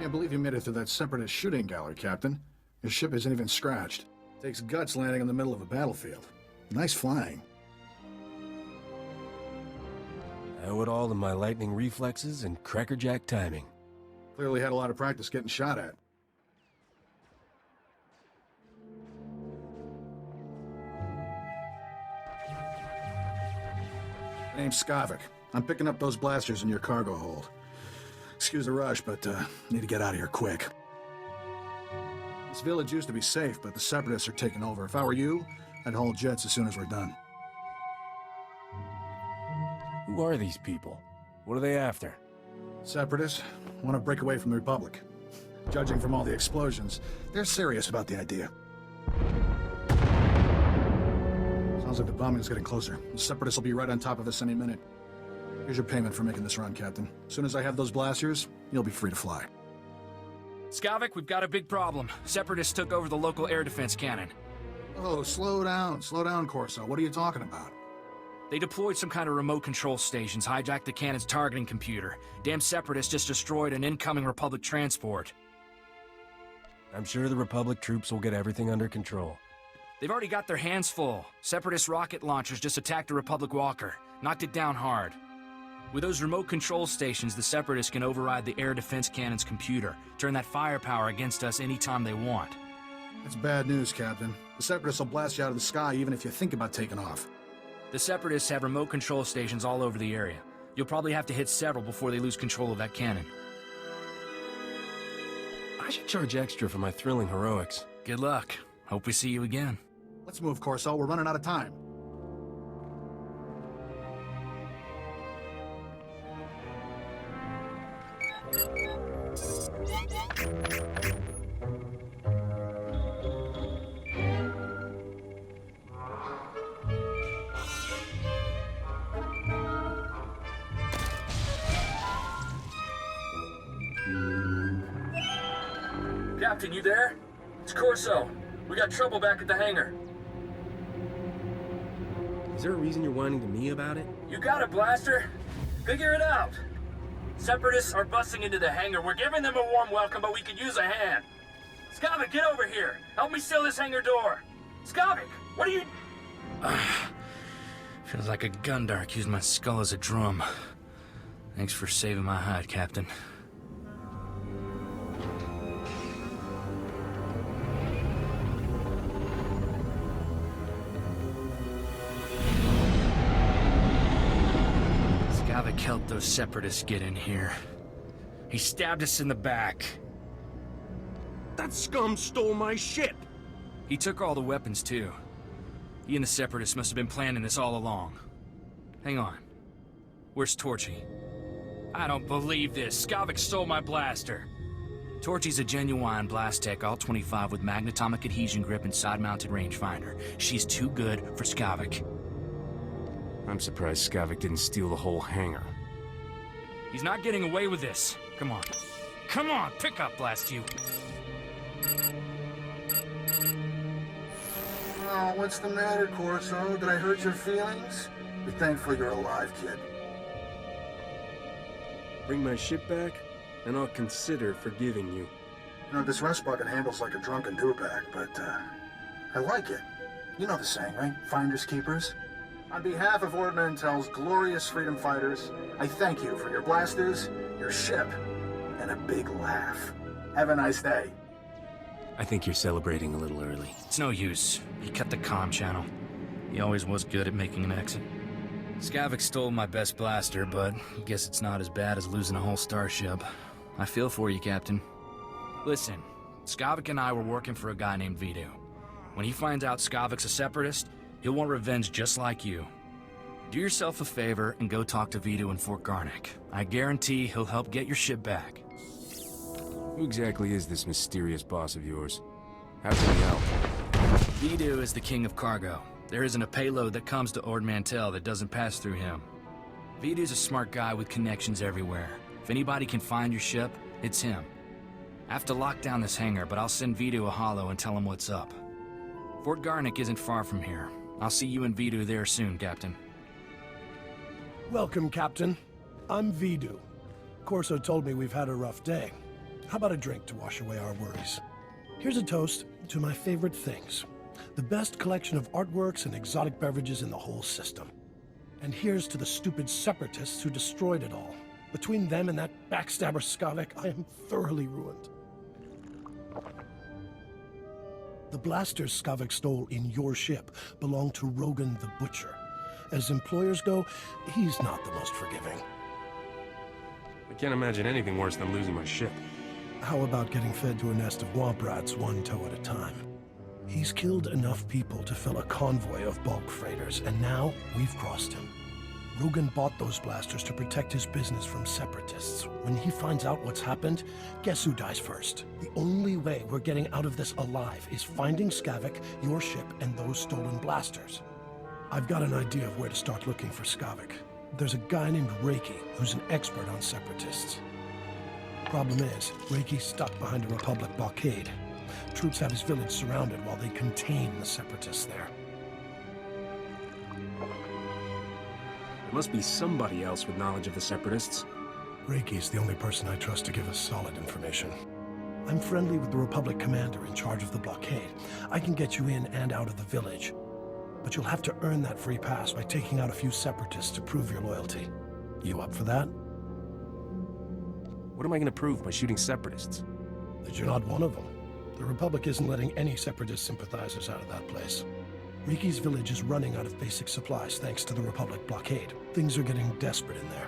Can't believe you made it through that Separatist shooting gallery, Captain. Your ship isn't even scratched. Takes guts landing in the middle of a battlefield. Nice flying. I owe it all to my lightning reflexes and crackerjack timing. Clearly had a lot of practice getting shot at. My name's Skavik. I'm picking up those blasters in your cargo hold. Excuse the rush, but need to get out of here quick. This village used to be safe, but the Separatists are taking over. If I were you, I'd haul jets as soon as we're done. Who are these people? What are they after? Separatists want to break away from the Republic. Judging from all the explosions, they're serious about the idea. Sounds like the bombing's getting closer. The Separatists will be right on top of us any minute. Here's your payment for making this run, Captain. As soon as I have those blasters, you'll be free to fly. Skavik, we've got a big problem. Separatists took over the local air defense cannon. Oh, slow down, Corso. What are you talking about? They deployed some kind of remote control stations, hijacked the cannon's targeting computer. Damn Separatists just destroyed an incoming Republic transport. I'm sure the Republic troops will get everything under control. They've already got their hands full. Separatist rocket launchers just attacked a Republic walker, knocked it down hard. With those remote control stations, the Separatists can override the air defense cannon's computer, turn that firepower against us anytime they want. That's bad news, Captain. The Separatists will blast you out of the sky even if you think about taking off. The Separatists have remote control stations all over the area. You'll probably have to hit several before they lose control of that cannon. I should charge extra for my thrilling heroics. Good luck. Hope we see you again. Let's move, Corso. We're running out of time. Captain, you there? It's Corso. We got trouble back at the hangar. Is there a reason you're whining to me about it? You got it, Blaster. Figure it out. Separatists are busting into the hangar. We're giving them a warm welcome, but we could use a hand. Skavik, get over here. Help me seal this hangar door. Skavik, what are you... Feels like a Gundar used my skull as a drum. Thanks for saving my hide, Captain. Skavik helped those Separatists get in here. He stabbed us in the back. That scum stole my ship! He took all the weapons, too. He and the Separatists must have been planning this all along. Hang on. Where's Torchy? I don't believe this. Skavik stole my blaster. Torchy's a genuine blast tech, all 25 with magnetomic adhesion grip and side-mounted rangefinder. She's too good for Skavik. I'm surprised Skavik didn't steal the whole hangar. He's not getting away with this. Come on. Come on, pick up, blast you. Oh, what's the matter, Corso? Did I hurt your feelings? Be thankful you're alive, kid. Bring my ship back, and I'll consider forgiving you. You know, this rest bucket handles like a drunken dewback, but, I like it. You know the saying, right? Finders keepers. On behalf of Ord Mantell's glorious freedom fighters, I thank you for your blasters, your ship, and a big laugh. Have a nice day. I think you're celebrating a little early. It's no use. He cut the comm channel. He always was good at making an exit. Skavik stole my best blaster, but I guess it's not as bad as losing a whole starship. I feel for you, Captain. Listen, Skavik and I were working for a guy named Vidu. When he finds out Skavik's a Separatist, he'll want revenge just like you. Do yourself a favor and go talk to Vidu in Fort Garnick. I guarantee he'll help get your ship back. Who exactly is this mysterious boss of yours? How can he help? Vidu is the king of cargo. There isn't a payload that comes to Ord Mantell that doesn't pass through him. Vidu's a smart guy with connections everywhere. If anybody can find your ship, it's him. I have to lock down this hangar, but I'll send Vidu a holo and tell him what's up. Fort Garnick isn't far from here. I'll see you and Vidu there soon, Captain. Welcome, Captain. I'm Vidu. Corso told me we've had a rough day. How about a drink to wash away our worries? Here's a toast to my favorite things. The best collection of artworks and exotic beverages in the whole system. And here's to the stupid separatists who destroyed it all. Between them and that backstabber Skavek, I am thoroughly ruined. The blasters Skavek stole in your ship belong to Rogan the Butcher. As employers go, he's not the most forgiving. I can't imagine anything worse than losing my ship. How about getting fed to a nest of womp rats one toe at a time? He's killed enough people to fill a convoy of bulk freighters, and now we've crossed him. Rogan bought those blasters to protect his business from separatists. When he finds out what's happened, guess who dies first? The only way we're getting out of this alive is finding Skavek, your ship, and those stolen blasters. I've got an idea of where to start looking for Skavek. There's a guy named Reiki who's an expert on separatists. Problem is, Reiki's stuck behind a Republic blockade. Troops have his village surrounded while they contain the separatists there. There must be somebody else with knowledge of the Separatists. Reiki's the only person I trust to give us solid information. I'm friendly with the Republic commander in charge of the blockade. I can get you in and out of the village. But you'll have to earn that free pass by taking out a few separatists to prove your loyalty. You up for that? What am I going to prove by shooting Separatists? That you're not one of them. The Republic isn't letting any separatist sympathizers out of that place. Reiki's village is running out of basic supplies thanks to the Republic blockade. Things are getting desperate in there.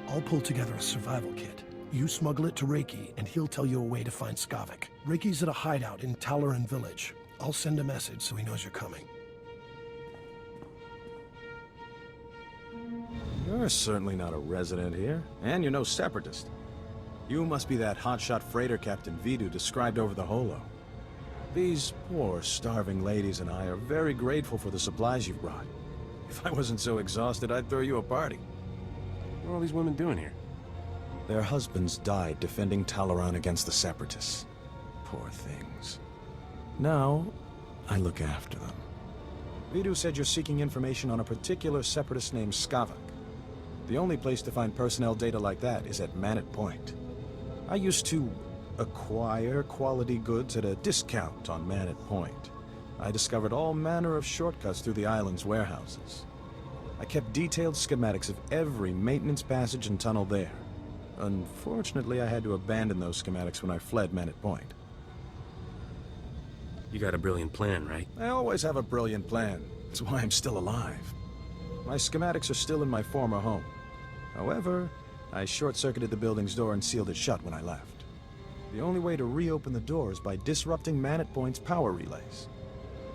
I'll pull together a survival kit. You smuggle it to Reiki, and he'll tell you a way to find Skavek. Reiki's at a hideout in Talaran village. I'll send a message so he knows you're coming. You're certainly not a resident here, and you're no separatist. You must be that hotshot freighter Captain Vidu described over the holo. These poor, starving ladies and I are very grateful for the supplies you've brought. If I wasn't so exhausted, I'd throw you a party. What are all these women doing here? Their husbands died defending Talaran against the separatists. Poor things. Now, I look after them. Vidu said you're seeking information on a particular separatist named Skavek. The only place to find personnel data like that is at Manet Point. I used to acquire quality goods at a discount on Manet Point. I discovered all manner of shortcuts through the island's warehouses. I kept detailed schematics of every maintenance passage and tunnel there. Unfortunately, I had to abandon those schematics when I fled Manet Point. You got a brilliant plan, right? I always have a brilliant plan. That's why I'm still alive. My schematics are still in my former home. However, I short-circuited the building's door and sealed it shut when I left. The only way to reopen the door is by disrupting Manet Point's power relays.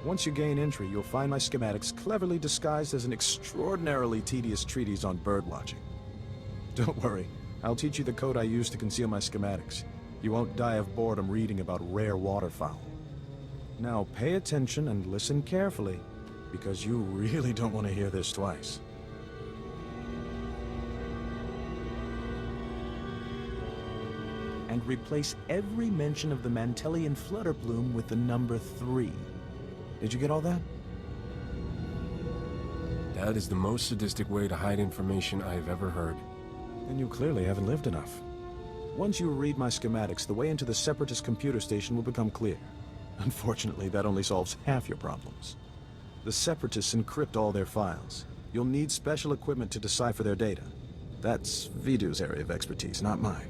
Once you gain entry, you'll find my schematics cleverly disguised as an extraordinarily tedious treatise on birdwatching. Don't worry, I'll teach you the code I use to conceal my schematics. You won't die of boredom reading about rare waterfowl. Now pay attention and listen carefully, because you really don't want to hear this twice. And replace every mention of the Mantellian Flutterplume with the number 3. Did you get all that? That is the most sadistic way to hide information I've ever heard. Then you clearly haven't lived enough. Once you read my schematics, the way into the Separatist computer station will become clear. Unfortunately, that only solves half your problems. The Separatists encrypt all their files. You'll need special equipment to decipher their data. That's Vidu's area of expertise, not mine.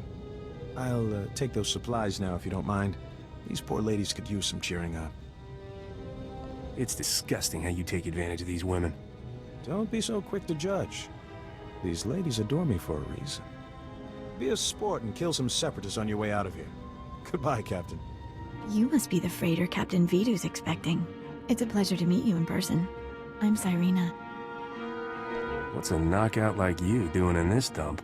I'll take those supplies now if you don't mind. These poor ladies could use some cheering up. It's disgusting how you take advantage of these women. Don't be so quick to judge. These ladies adore me for a reason. Be a sport and kill some separatists on your way out of here. Goodbye, Captain. You must be the freighter Captain Vidu's expecting. It's a pleasure to meet you in person. I'm Cyrena. What's a knockout like you doing in this dump?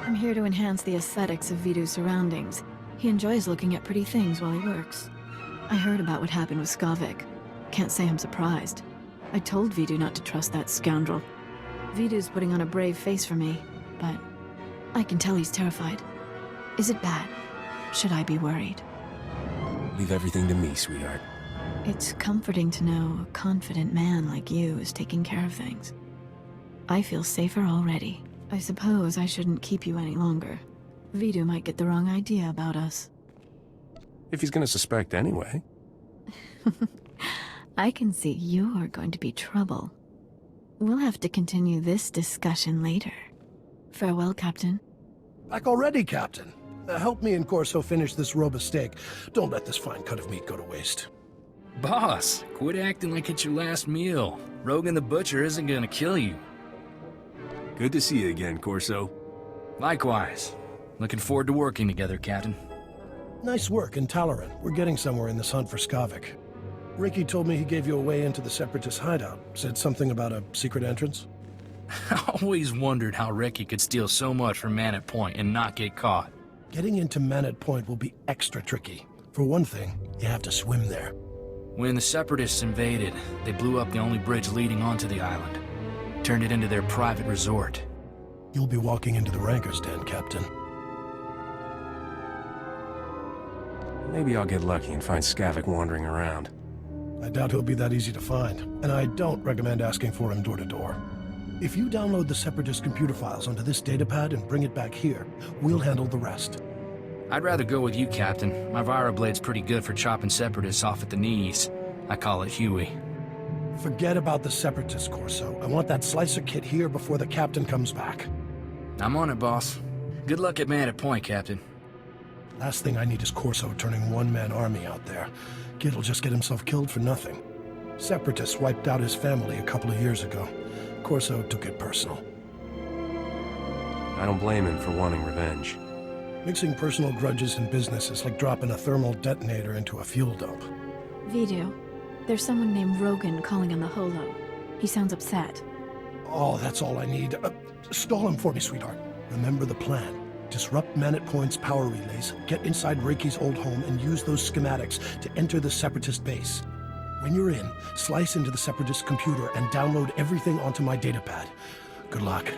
I'm here to enhance the aesthetics of Vidu's surroundings. He enjoys looking at pretty things while he works. I heard about what happened with Skavek. Can't say I'm surprised. I told Vidu not to trust that scoundrel. Vidu's putting on a brave face for me, but I can tell he's terrified. Is it bad? Should I be worried? Leave everything to me, sweetheart. It's comforting to know a confident man like you is taking care of things. I feel safer already. I suppose I shouldn't keep you any longer. Vidu might get the wrong idea about us. If he's gonna suspect anyway. I can see you're going to be trouble. We'll have to continue this discussion later. Farewell, Captain. Back already, Captain. Help me and Corso finish this robe of steak. Don't let this fine cut of meat go to waste. Boss, quit acting like it's your last meal. Rogan the Butcher isn't gonna kill you. Good to see you again, Corso. Likewise. Looking forward to working together, Captain. Nice work in Talaran. We're getting somewhere in this hunt for Skavik. Ricky told me he gave you a way into the Separatist hideout. Said something about a secret entrance. I always wondered how Ricky could steal so much from Manat Point and not get caught. Getting into Manat Point will be extra tricky. For one thing, you have to swim there. When the Separatists invaded, they blew up the only bridge leading onto the island. Turned it into their private resort. You'll be walking into the Ranker's Den, Captain. Maybe I'll get lucky and find Skavik wandering around. I doubt he'll be that easy to find, and I don't recommend asking for him door to door. If you download the Separatist computer files onto this datapad and bring it back here, we'll handle the rest. I'd rather go with you, Captain. My Virablade's pretty good for chopping Separatists off at the knees. I call it Huey. Forget about the Separatist, Corso. I want that slicer kit here before the Captain comes back. I'm on it, boss. Good luck at Manat Point, Captain. Last thing I need is Corso turning one-man army out there. Kid'll just get himself killed for nothing. Separatists wiped out his family a couple of years ago. Corso took it personal. I don't blame him for wanting revenge. Mixing personal grudges and business is like dropping a thermal detonator into a fuel dump. Vidu, there's someone named Rogan calling on the Holo. He sounds upset. Oh, that's all I need. Stall him for me, sweetheart. Remember the plan. Disrupt Manat Point's power relays, get inside Reiki's old home, and use those schematics to enter the Separatist base. When you're in, slice into the Separatist computer and download everything onto my datapad. Good luck.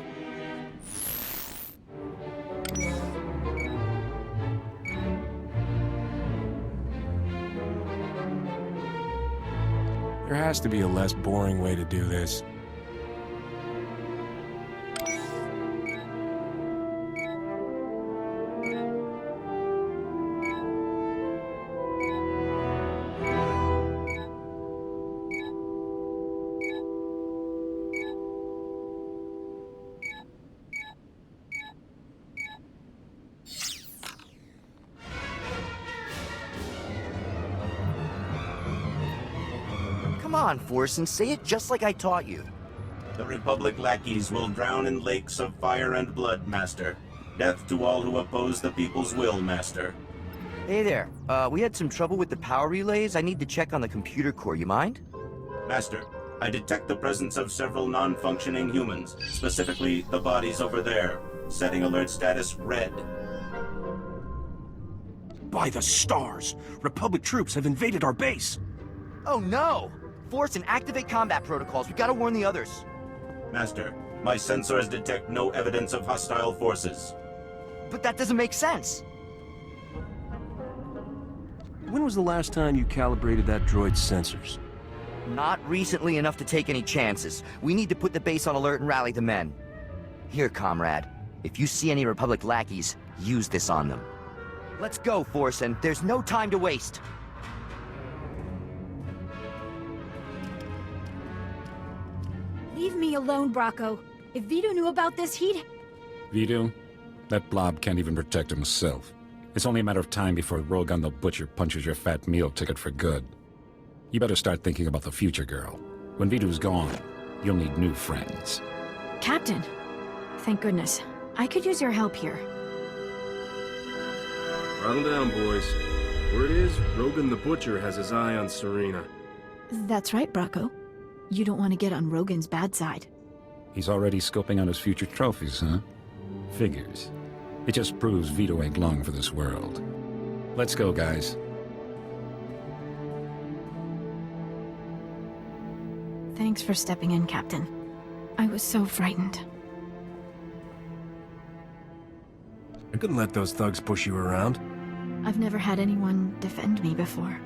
There has to be a less boring way to do this. Come on, Force, and say it just like I taught you. The Republic lackeys will drown in lakes of fire and blood, Master. Death to all who oppose the people's will, Master. Hey there, we had some trouble with the power relays. I need to check on the computer core, you mind? Master, I detect the presence of several non-functioning humans, specifically the bodies over there. Setting alert status red. By the stars! Republic troops have invaded our base! Oh no! Force and activate combat protocols. We gotta warn the others. Master, my sensors detect no evidence of hostile forces. But that doesn't make sense. When was the last time you calibrated that droid's sensors? Not recently enough to take any chances. We need to put the base on alert and rally the men. Here, comrade. If you see any Republic lackeys, use this on them. Let's go, Force, and there's no time to waste. Leave me alone, Bracco. If Vidu knew about this, he'd... Vidu? That blob can't even protect himself. It's only a matter of time before Rogan the Butcher punches your fat meal ticket for good. You better start thinking about the future, girl. When Vidu's gone, you'll need new friends. Captain! Thank goodness. I could use your help here. Throttle down, boys. Word is, Rogan the Butcher has his eye on Serena. That's right, Bracco. You don't want to get on Rogan's bad side. He's already scoping on his future trophies, huh? Figures. It just proves Vito ain't long for this world. Let's go, guys. Thanks for stepping in, Captain. I was so frightened. I couldn't let those thugs push you around. I've never had anyone defend me before.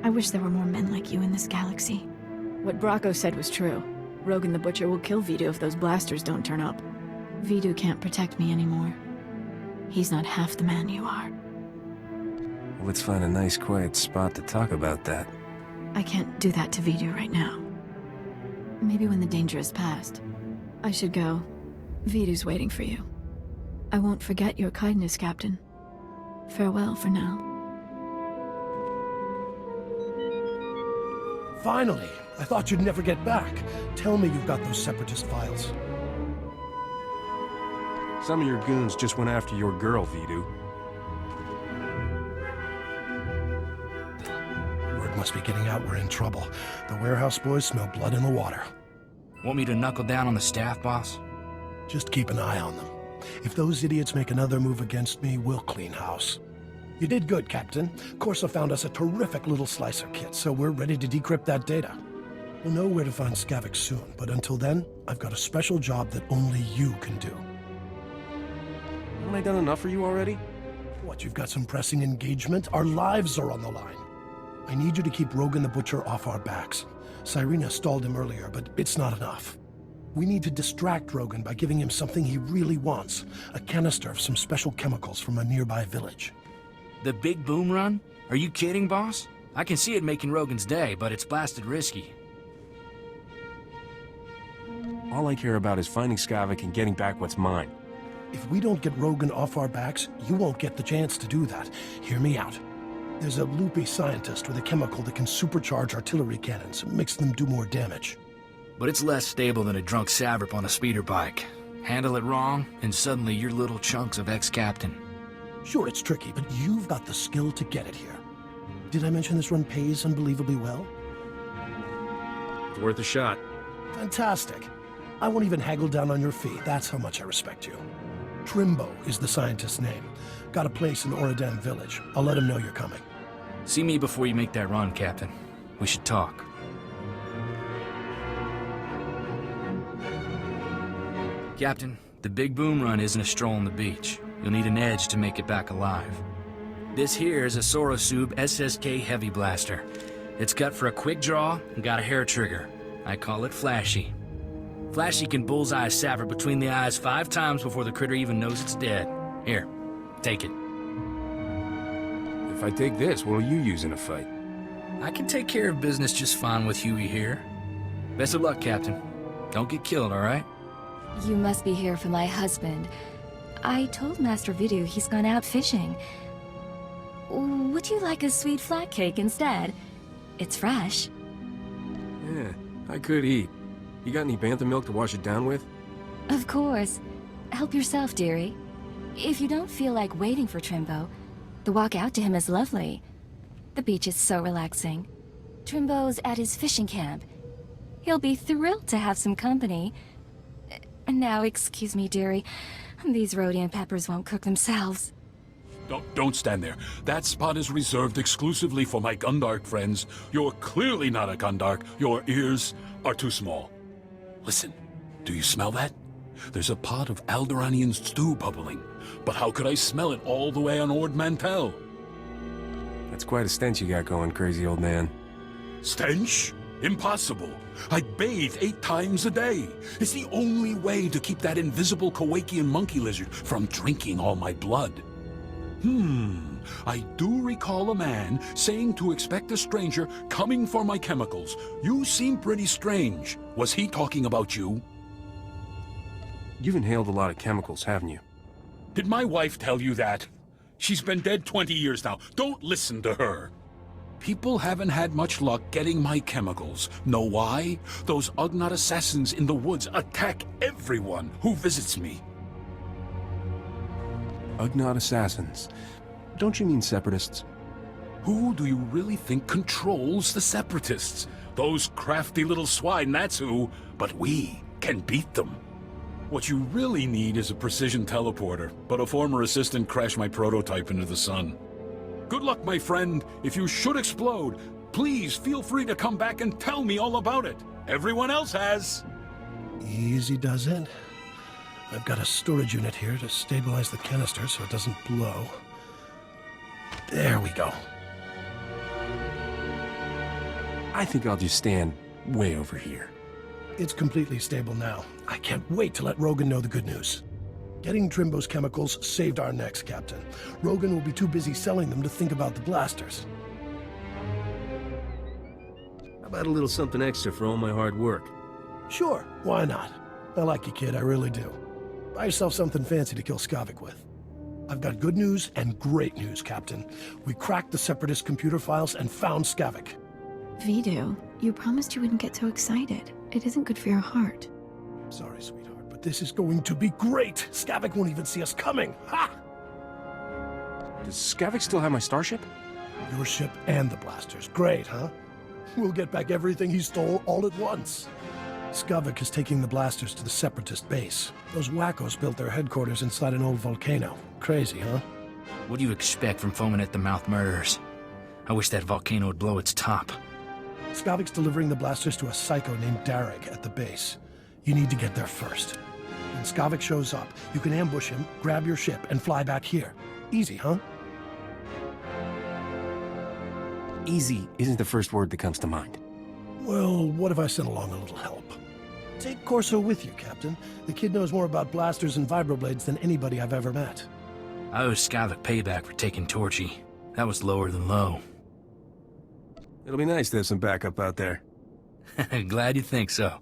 I wish there were more men like you in this galaxy. What Bracco said was true. Rogan the Butcher will kill Vidu if those blasters don't turn up. Vidu can't protect me anymore. He's not half the man you are. Let's find a nice quiet spot to talk about that. I can't do that to Vidu right now. Maybe when the danger is past. I should go. Vidu's waiting for you. I won't forget your kindness, Captain. Farewell for now. Finally! I thought you'd never get back. Tell me you've got those Separatist files. Some of your goons just went after your girl, Vidu. Word must be getting out we're in trouble. The warehouse boys smell blood in the water. Want me to knuckle down on the staff, boss? Just keep an eye on them. If those idiots make another move against me, we'll clean house. You did good, Captain. Corsa found us a terrific little slicer kit, so we're ready to decrypt that data. We'll know where to find Skavik soon, but until then, I've got a special job that only you can do. Haven't I done enough for you already? What, you've got some pressing engagement? Our lives are on the line. I need you to keep Rogan the Butcher off our backs. Cyrena stalled him earlier, but it's not enough. We need to distract Rogan by giving him something he really wants. A canister of some special chemicals from a nearby village. The big boom run? Are you kidding, boss? I can see it making Rogan's day, but it's blasted risky. All I care about is finding Skavik and getting back what's mine. If we don't get Rogan off our backs, you won't get the chance to do that. Hear me out. There's a loopy scientist with a chemical that can supercharge artillery cannons and makes them do more damage. But it's less stable than a drunk savrip on a speeder bike. Handle it wrong, and suddenly you're little chunks of ex-captain. Sure, it's tricky, but you've got the skill to get it here. Did I mention this run pays unbelievably well? It's worth a shot. Fantastic. I won't even haggle down on your fee. That's how much I respect you. Trimbo is the scientist's name. Got a place in Oradam village. I'll let him know you're coming. See me before you make that run, Captain. We should talk. Captain, the big boom run isn't a stroll on the beach. You'll need an edge to make it back alive. This here is a Sorosub SSK Heavy Blaster. It's cut for a quick draw and got a hair trigger. I call it Flashy. Flashy can bullseye a saver between the eyes 5 times before the critter even knows it's dead. Here, take it. If I take this, what will you use in a fight? I can take care of business just fine with Huey here. Best of luck, Captain. Don't get killed, all right? You must be here for my husband. I told Master Vidu he's gone out fishing. Would you like a sweet flat cake instead? It's fresh. Yeah, I could eat. You got any bantha milk to wash it down with? Of course. Help yourself, dearie. If you don't feel like waiting for Trimbo, the walk out to him is lovely. The beach is so relaxing. Trimbo's at his fishing camp. He'll be thrilled to have some company. Now, excuse me, dearie. These Rhodian peppers won't cook themselves. Don't stand there. That spot is reserved exclusively for my Gundark friends. You're clearly not a Gundark. Your ears are too small. Listen, do you smell that? There's a pot of Alderaanian stew bubbling. But how could I smell it all the way on Ord Mantell? That's quite a stench you got going, crazy old man. Stench? Impossible. I bathe 8 times a day. It's the only way to keep that invisible Kowakian monkey lizard from drinking all my blood. I do recall a man saying to expect a stranger coming for my chemicals. You seem pretty strange. Was he talking about you? You've inhaled a lot of chemicals, haven't you? Did my wife tell you that? She's been dead 20 years now. Don't listen to her. People haven't had much luck getting my chemicals. Know why? Those Ugnaught assassins in the woods attack everyone who visits me. Ugnaught assassins? Don't you mean separatists? Who do you really think controls the separatists? Those crafty little swine, that's who. But we can beat them. What you really need is a precision teleporter, but a former assistant crashed my prototype into the sun. Good luck, my friend. If you should explode, please feel free to come back and tell me all about it. Everyone else has. Easy does it. I've got a storage unit here to stabilize the canister so it doesn't blow. There we go. I think I'll just stand way over here. It's completely stable now. I can't wait to let Rogan know the good news. Getting Trimbo's chemicals saved our necks, Captain. Rogan will be too busy selling them to think about the blasters. How about a little something extra for all my hard work? Sure, why not? I like you, kid, I really do. Buy yourself something fancy to kill Skavik with. I've got good news and great news, Captain. We cracked the Separatist computer files and found Skavik. Vidu, you promised you wouldn't get so excited. It isn't good for your heart. Sorry, sweetheart, but this is going to be great! Skavik won't even see us coming! Ha! Does Skavik still have my starship? Your ship and the blasters. Great, huh? We'll get back everything he stole all at once. Skavik is taking the blasters to the Separatist base. Those wackos built their headquarters inside an old volcano. Crazy, huh? What do you expect from foaming-at-the-mouth murderers? I wish that volcano would blow its top. Skavik's delivering the blasters to a psycho named Darek at the base. You need to get there first. When Skavik shows up, you can ambush him, grab your ship, and fly back here. Easy, huh? Easy isn't the first word that comes to mind. Well, what if I sent along a little help? Take Corso with you, Captain. The kid knows more about blasters and vibroblades than anybody I've ever met. I owe Skavik payback for taking Torchy. That was lower than low. It'll be nice to have some backup out there. Glad you think so.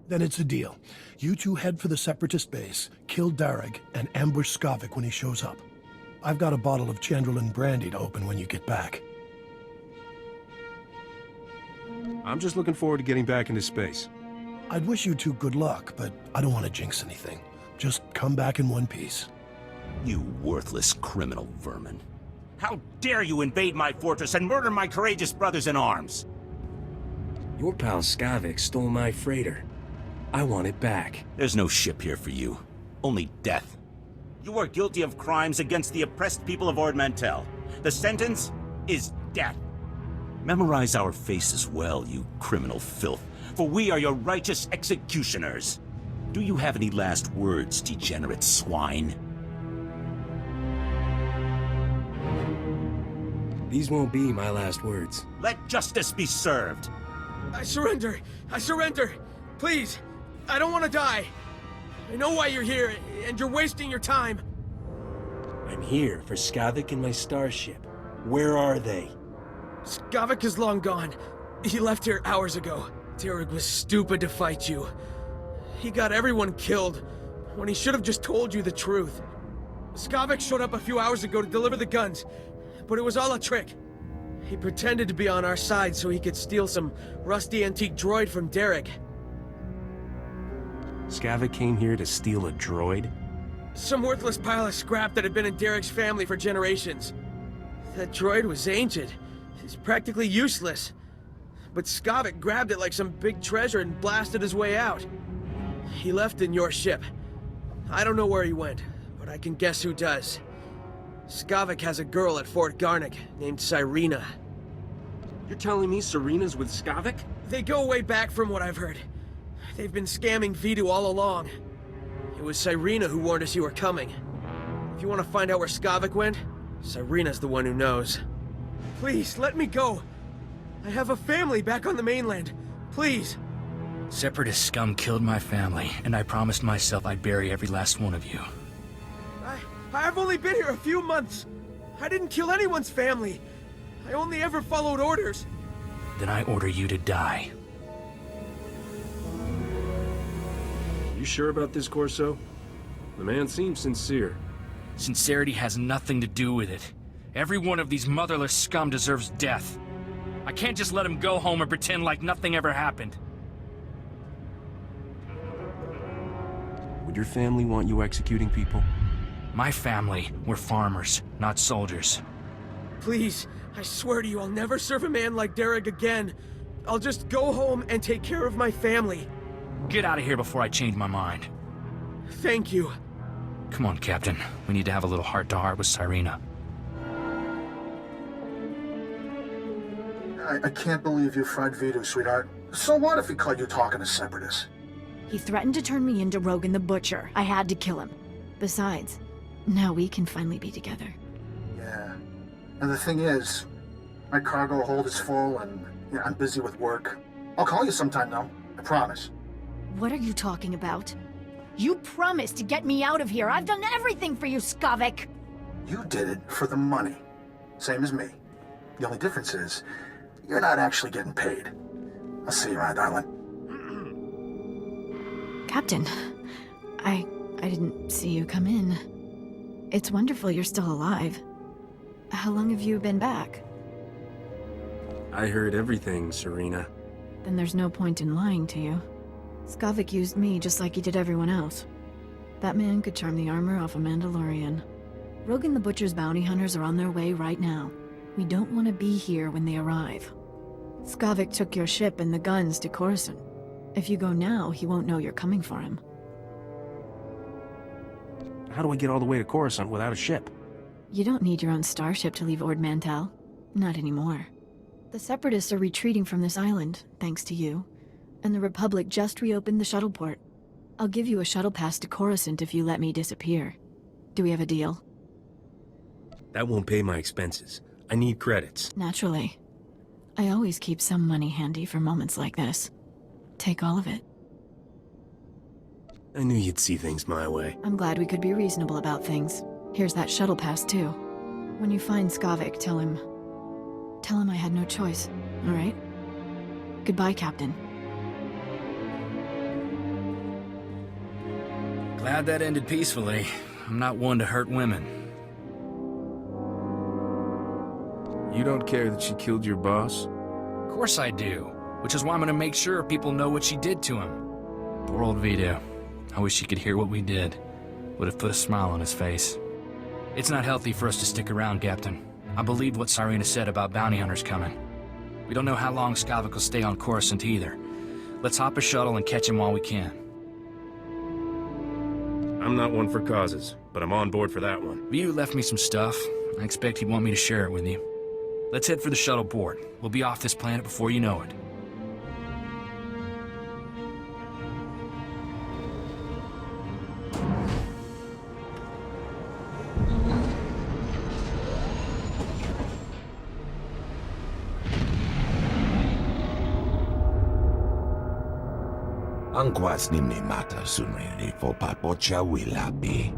Then it's a deal. You two head for the Separatist base, kill Darek, and ambush Skavik when he shows up. I've got a bottle of Chandrelin brandy to open when you get back. I'm just looking forward to getting back into space. I'd wish you two good luck, but I don't want to jinx anything. Just come back in one piece. You worthless criminal vermin. How dare you invade my fortress and murder my courageous brothers in arms? Your pal Skavik stole my freighter. I want it back. There's no ship here for you. Only death. You are guilty of crimes against the oppressed people of Ord Mantell. The sentence is death. Memorize our faces well, you criminal filth, for we are your righteous executioners. Do you have any last words, degenerate swine? These won't be my last words. Let justice be served. I surrender. I surrender. Please. I don't want to die. I know why you're here, and you're wasting your time. I'm here for Skavik and my starship. Where are they? Skavik is long gone. He left here hours ago. Darek was stupid to fight you. He got everyone killed, when he should have just told you the truth. Skavik showed up a few hours ago to deliver the guns, but it was all a trick. He pretended to be on our side so he could steal some rusty antique droid from Darek. Skavik came here to steal a droid? Some worthless pile of scrap that had been in Derek's family for generations. That droid was ancient. It's practically useless. But Skavik grabbed it like some big treasure and blasted his way out. He left in your ship. I don't know where he went, but I can guess who does. Skavik has a girl at Fort Garnick named Cyrena. You're telling me Serena's with Skavik? They go way back from what I've heard. They've been scamming Vidu all along. It was Cyrena who warned us you were coming. If you want to find out where Skavik went, Cyrena's the one who knows. Please, let me go. I have a family back on the mainland. Please. Separatist scum killed my family, and I promised myself I'd bury every last one of you. I've only been here a few months. I didn't kill anyone's family. I only ever followed orders. Then I order you to die. You sure about this, Corso? The man seems sincere. Sincerity has nothing to do with it. Every one of these motherless scum deserves death. I can't just let him go home and pretend like nothing ever happened. Would your family want you executing people? My family were farmers, not soldiers. Please, I swear to you I'll never serve a man like Darek again. I'll just go home and take care of my family. Get out of here before I change my mind. Thank you. Come on, Captain. We need to have a little heart-to-heart with Cyrena. I can't believe you fried Vidu, sweetheart. So what if he caught you talking to Separatists? He threatened to turn me into Rogan the Butcher. I had to kill him. Besides, now we can finally be together. Yeah. And the thing is, my cargo hold is full and I'm busy with work. I'll call you sometime, though. I promise. What are you talking about? You promised to get me out of here. I've done everything for you, Skavik. You did it for the money. Same as me. The only difference is, you're not actually getting paid. I'll see you around, darling. Captain, I didn't see you come in. It's wonderful you're still alive. How long have you been back? I heard everything, Serena. Then there's no point in lying to you. Skavik used me just like he did everyone else. That man could charm the armor off a Mandalorian. Rogan the Butcher's bounty hunters are on their way right now. We don't want to be here when they arrive. Skavik took your ship and the guns to Coruscant. If you go now, he won't know you're coming for him. How do I get all the way to Coruscant without a ship? You don't need your own starship to leave Ord Mantell. Not anymore. The Separatists are retreating from this island, thanks to you. And the Republic just reopened the shuttle port. I'll give you a shuttle pass to Coruscant if you let me disappear. Do we have a deal? That won't pay my expenses. I need credits. Naturally. I always keep some money handy for moments like this. Take all of it. I knew you'd see things my way. I'm glad we could be reasonable about things. Here's that shuttle pass, too. When you find Skavik, tell him I had no choice, all right? Goodbye, Captain. Glad that ended peacefully. I'm not one to hurt women. You don't care that she killed your boss? Of course I do. Which is why I'm gonna make sure people know what she did to him. Poor old Vito. I wish he could hear what we did. Would have put a smile on his face. It's not healthy for us to stick around, Captain. I believed what Serena said about bounty hunters coming. We don't know how long Skavik will stay on Coruscant either. Let's hop a shuttle and catch him while we can. I'm not one for causes, but I'm on board for that one. Vito left me some stuff. I expect he'd want me to share it with you. Let's head for the shuttle port. We'll be off this planet before you know it. Angkwas ni mata sunri fo papocha wilabi.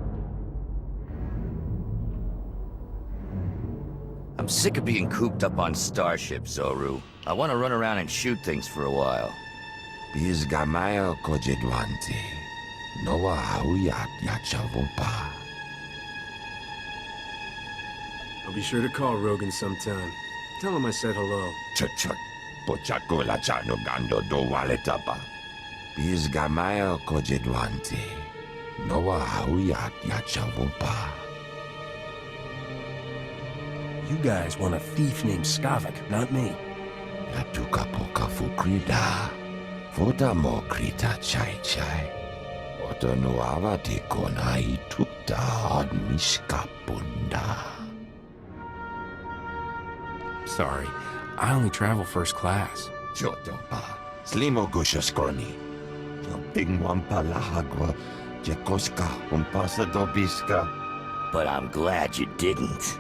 I'm sick of being cooped up on starships, Zoru. I want to run around and shoot things for a while. Biz gamaya kojedwante. Noa hauyat yachavopa. I'll be sure to call Rogan sometime. Tell him I said hello. Chut. Pochakola chano gando do waletapa. Biz gamaya kojedwante. Noa hauyat yachavopa. You guys want a thief named Skavik, not me. Yatuka poka fukrida. Fota mo krita chai. Oto nuava te kona ituta od miskapunda. Sorry, I only travel first class. Chotopa. Slimo gushaskorni. Ping wampa lahagwa. Jakoska umpasa dobiska. But I'm glad you didn't.